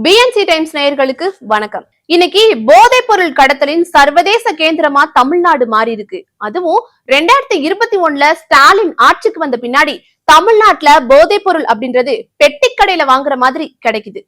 BNC times நேயர்களுக்கு வணக்கம். இன்னைக்கு போதைப் பொருள் கடத்தலின் சர்வதேச கேந்திரமா தமிழ்நாடு மாறி இருக்கு. அதுவும் 2021ல ஸ்டாலின் ஆட்சிக்கு வந்த பின்னாடி தமிழ்நாட்டுல போதைப் பொருள் அப்படின்றது பெட்டி கடையில வாங்குற மாதிரி கிடைக்குது.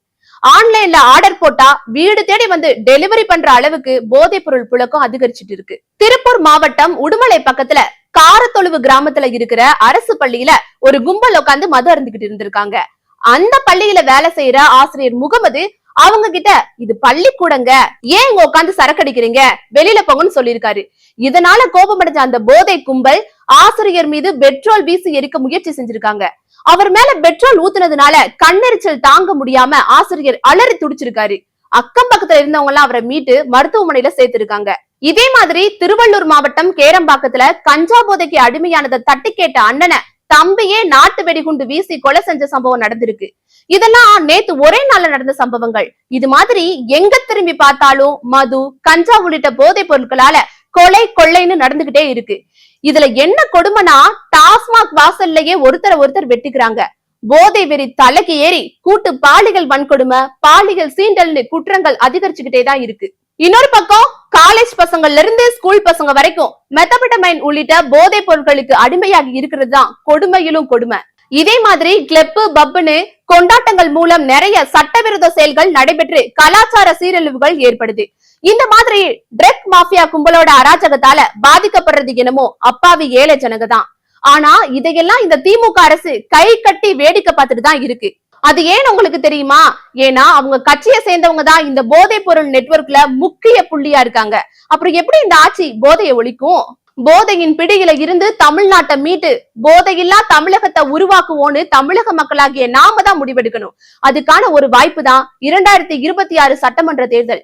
ஆன்லைன்ல ஆர்டர் போட்டா வீடு தேடி வந்து டெலிவரி பண்ற அளவுக்கு போதைப் பொருள் புழக்கம் அதிகரிச்சுட்டு இருக்கு. திருப்பூர் மாவட்டம் உடுமலை பக்கத்துல காரத்தொழுவு கிராமத்துல இருக்கிற அரசு பள்ளியில ஒரு கும்பல் உட்காந்து மது அருந்துகிட்டு இருந்திருக்காங்க. அந்த பள்ளியில வேலை செய்யற ஆசிரியர் முகமது அவங்க கிட்ட இது பள்ளிக்கூடங்க, ஏன் இங்க உட்காந்து சரக்கடிக்கிறீங்க, வெளியில போங்கன்னு சொல்லியிருக்காரு. இதனால கோபமடைஞ்ச அந்த போதை கும்பல் ஆசிரியர் மீது பெட்ரோல் வீசி எரிக்க முயற்சி செஞ்சிருக்காங்க. அவர் மேல பெட்ரோல் ஊத்துனதுனால கண்ணெரிச்சல் தாங்க முடியாம ஆசிரியர் அலறி துடிச்சிருக்காரு. அக்கம் பக்கத்துல இருந்தவங்க எல்லாம் அவரை மீட்டு மருத்துவமனையில சேர்த்திருக்காங்க. இதே மாதிரி திருவள்ளூர் மாவட்டம் கேரம்பாக்கத்துல கஞ்சா போதைக்கு அடிமையானதை தட்டி கேட்ட அண்ணனை தம்பியே நாட்டு வெடிகுண்டு வீசி கொலை செஞ்ச சம்பவம் நடந்திருக்கு. இதெல்லாம் நேத்து ஒரே நாள்ல நடந்த சம்பவங்கள். இது மாதிரி எங்க திரும்பி பார்த்தாலும் மது, கஞ்சா உள்ளிட்ட போதைப் பொருட்களால கொலை கொள்ளைன்னு நடந்துகிட்டே இருக்கு. இதுல என்ன கொடுமைனா டாஸ்மாக் வாசல்லையே ஒருத்தர் வெட்டிக்கிறாங்க. போதை வெறி தலைக்கு ஏறி கூட்டு பாலியல் வன்கொடுமை, பாலியல் சீண்டல்னு குற்றங்கள் அதிகரிச்சுக்கிட்டே தான் இருக்கு. இன்னொரு பக்கம் காலேஜ் பசங்கள்ல இருந்து ஸ்கூல் பசங்க வரைக்கும் மெத்தபெட்டமைன் உள்ளிட்ட போதைப் பொருட்களுக்கு அடிமையாகி இருக்கிறது தான் கொடுமையிலும் கொடுமை. இதே மாதிரி கிளப்பு பப்புன்னு கொண்டாட்டங்கள் மூலம் நிறைய சட்டவிரோத செயல்கள் நடைபெற்று கலாச்சார சீரழிவுகள் ஏற்படுது. இந்த மாதிரி ட்ரக் மாஃபியா கும்பலோட அராஜகத்தால பாதிக்கப்படுறது என்னமோ அப்பாவி ஏழை ஜனங்க தான். ஆனா இதையெல்லாம் இந்த திமுக அரசு கை கட்டி வேடிக்கை பார்த்துட்டு தான் இருக்கு. அது ஏன் உங்களுக்கு தெரியுமா? ஏன்னா அவங்க கட்சியை சேர்ந்தவங்க தான் இந்த போதைப் பொருள் நெட்வொர்க்ல முக்கிய புள்ளியா இருக்காங்க. அப்புறம் எப்படி இந்த ஆட்சி போதையை ஒழிக்கும்? போதையின் பிடியில இருந்து தமிழ்நாட்டை மீட்டு போதையில்லா தமிழகத்தை உருவாக்குவோன்னு தமிழக மக்களாகிய நாம தான் முடிவெடுக்கணும். அதுக்கான ஒரு வாய்ப்பு தான் 2026 சட்டமன்ற தேர்தல்.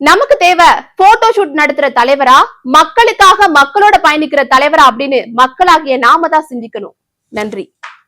நமக்கு தேவை போட்டோ ஷூட் நடத்துற தலைவரா, மக்களுக்காக மக்களோட பயணிக்கிற தலைவரா அப்படின்னு மக்களாகிய நாம தான் சிந்திக்கணும். நன்றி.